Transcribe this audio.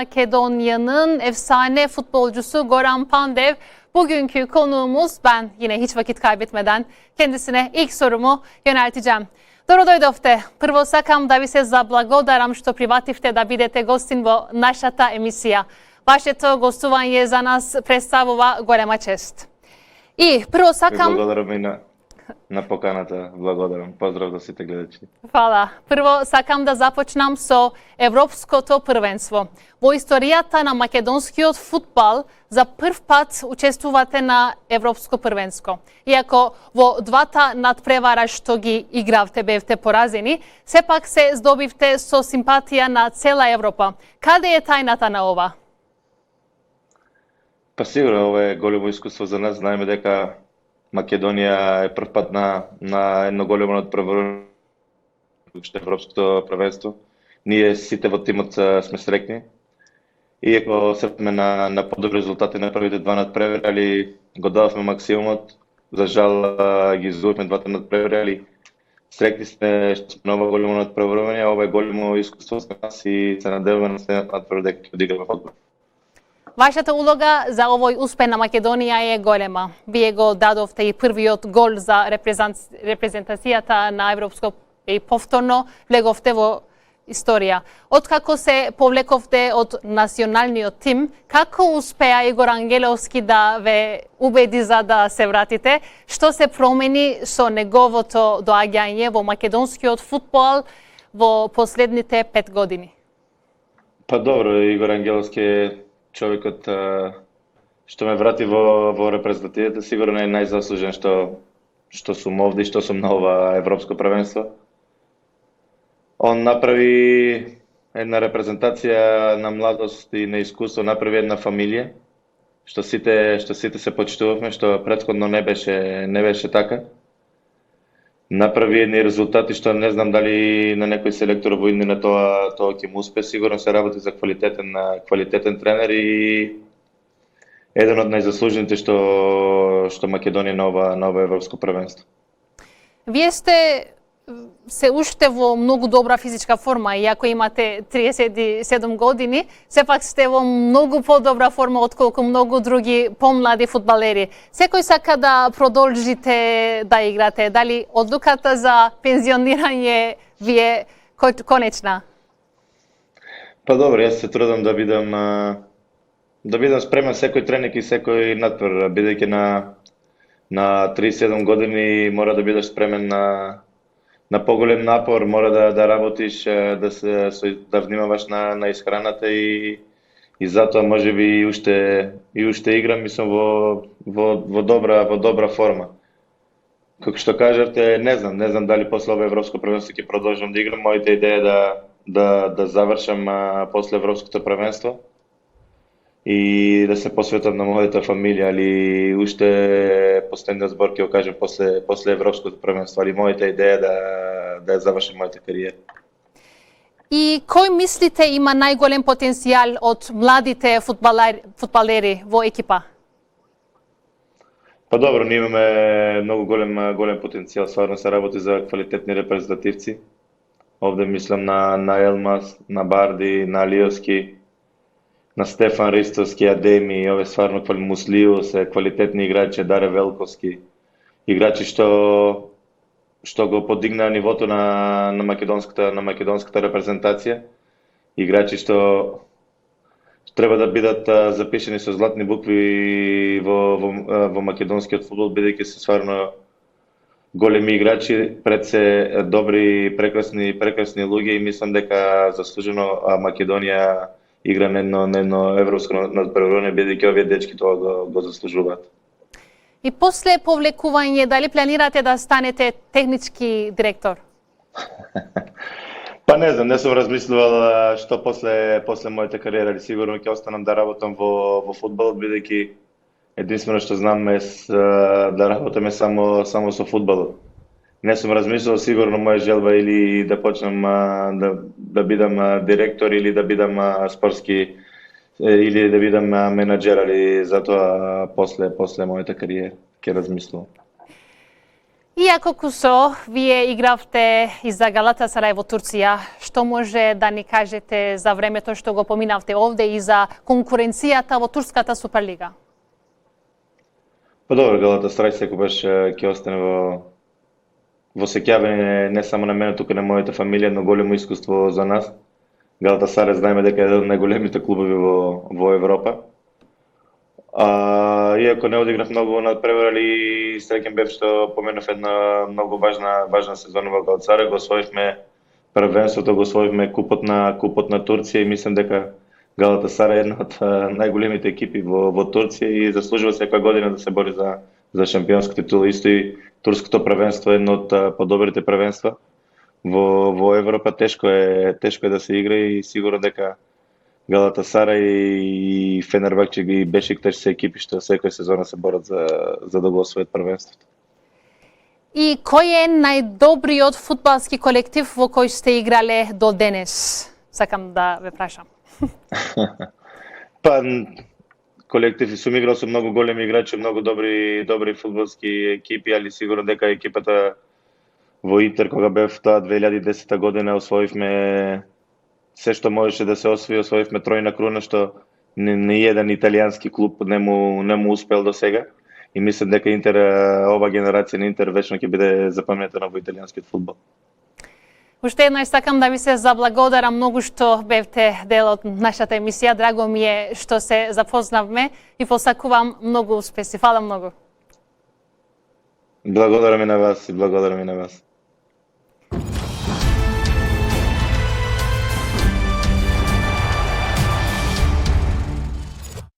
Makedonya'nın efsane futbolcusu Goran Pandev bugünkü konuğumuz. Ben yine hiç vakit kaybetmeden kendisine ilk sorumu yönelteceğim. Dobrodojdovte. Prvo sakam da vi se zablagodaram što prihvatiste da budete gostin vo našata emisija. Vaše to gostovanje za nas predstavova golema čest. I prvo sakam... Благодарам и на поканата. Благодарам. Поздрав за сите гледачи. Hvala. Prvo sakam da započnem so Evropskoto prvenstvo. Во историјата на македонскиот футбал за прв пат учествувате на Европско првенство. Иако во двата надпревара што ги игравте бевте поразени, сепак се здобивте со симпатија на цела Европа. Каде е тајната на ова? Па сигурно ова е големо искуство за нас. Знаеме дека Македонија е прв пат на едно големо надпреварување што е Европското првенство. Ние сите во тимот сме среќни. Иако се сме на подобри резултати на првите два надпревари, али го дадовме максимумот. За жал ги изгубивме двата надпревари, али среќни сме што сме на ова големо надпреварување. Ова е големо искуство за нас и се надеваме на следниот надпревар дека ќе одиграме фудбал. Вашата улога за овој успех на Македонија е голема. Вие го дадовте и првиот гол за репрезентацијата на Европско и повторно влеговте во историја. Откако се повлековте од националниот тим, како успеа Игор Ангеловски да ве убеди за да се вратите? Што се промени со неговото доаѓање во македонскиот футбол во последните 5 години? Па добро, Игор Ангеловски е човекот што ме врати во репрезентативата. Сигурно е најзаслужен што сум овде и што сум на ова Европско првенство. Он направи една репрезентација на младост и на искуство, направи една фамилија, што сите се почитувавме, што претходно не беше така. Направи едни резултати што не знам дали на некој селектор во иднина тоа ќе му успе. Сигурно се работи за квалитетен тренер и еден од најзаслужените што Македонија на ова Европско првенство. Вие сте се уште во многу добра физичка форма, иако имате 37 години, сепак сте во многу подобра форма отколку многу други помлади фудбалери. Секој сака да продолжите да играте. Дали одлуката за пензионирање ви е конечна? Па добро, јас се трудам да бидам спремен секој тренинг и секој надпревар, бидејќи на 37 години мора да бидеш спремен на поголем напор, мора да работиш, да внимаваш на исхраната и затоа можеби и уште играм, мислам во добра форма. Како што кажавте, не знам дали после ова Европско првенство ќе продолжам да играм. Мојата идеја е да завршам после Европското првенство и да се посветам на мојата фамилија, али уште последниот збор ќе го кажем после Европското првенство, али мојата идеја да ја завршим мојата кариера. И кој мислите има најголем потенцијал од младите фудбалери во екипа? Па добро, ние имаме многу голем потенцијал, стварно се работи за квалитетни репрезентативци. Овде мислам на Елмас, на Барди, на Алиевски, на Стефан Ристовски, Адеми, ове стварно Муслио се квалитетни играчи, Даре Велковски, играчи што го подигнаа нивото на македонската репрезентација, играчи што треба да бидат запишани со златни букви во македонскиот фудбал, бидејќи се стварно големи играчи, пред се добри, прекрасни луѓе и мислам дека заслужено Македонија игра на едно европско надпреварување, бидејќи овие дечки тоа го заслужуваат. И после повлекување, дали планирате да станете технички директор? Па не знам, не сум размислувал што после мојата кариера, али сигурно ќе останам да работам во фудбалот, бидејќи единствено што знам е да работиме само со фудбалот. Не сум размислувал, сигурно моја желба или да почнам да бидам директор или да бидам спортски или да бидам менаџер, али затоа после мојата кариера ќе размислувам. Иако Кусо, вие игравте и за Галатасарај во Турција, што може да ни кажете за времето што го поминавте овде и за конкуренцијата во Турската Суперлига? Па добро, Галатасарај секогаш ќе остане во сеќавање не само на мене, тука на мојата фамилија, но големо искуство за нас. Галатасарај знаеме дека е еден од најголемите клубови во Европа. Иако не одиграв многу надпревар, среќен бев што поменав една многу важна сезона во Галатасарај. Го освоивме првенството, го освоивме купот на Турција и мислам дека Галатасарај е една од најголемите екипи во Турција и заслужува секоја година да се бори за шампионска титула. Исто и турското првенство е едно од подобрите првенства во Европа. Тешко е да се игра и сигурно дека Галатасарај и Фенербахче и Бешикташ се екипи што секоја сезона се борат за да го освојат првенството. И кој е најдобриот фудбалски колектив во кој сте играле до денес? Сакам да ве прашам. Па колектив сум играл со многу големи играчи, многу добри фудбалски екипи, али сигурно дека екипата во Интер кога бев таа 2010 година освоивме се што можеше да се освоивме тројна круна што ни еден италијански клуб не му успел до сега. И мислам дека Интер, ова генерација на Интер вечно ќе биде запамнетена во италијанскиот фудбал. Уште еднаш сакам да ви се заблагодарам многу што бевте дел од нашата емисија. Драго ми е што се запознавме и посакувам многу успеси. Фала многу. Благодарам и на вас.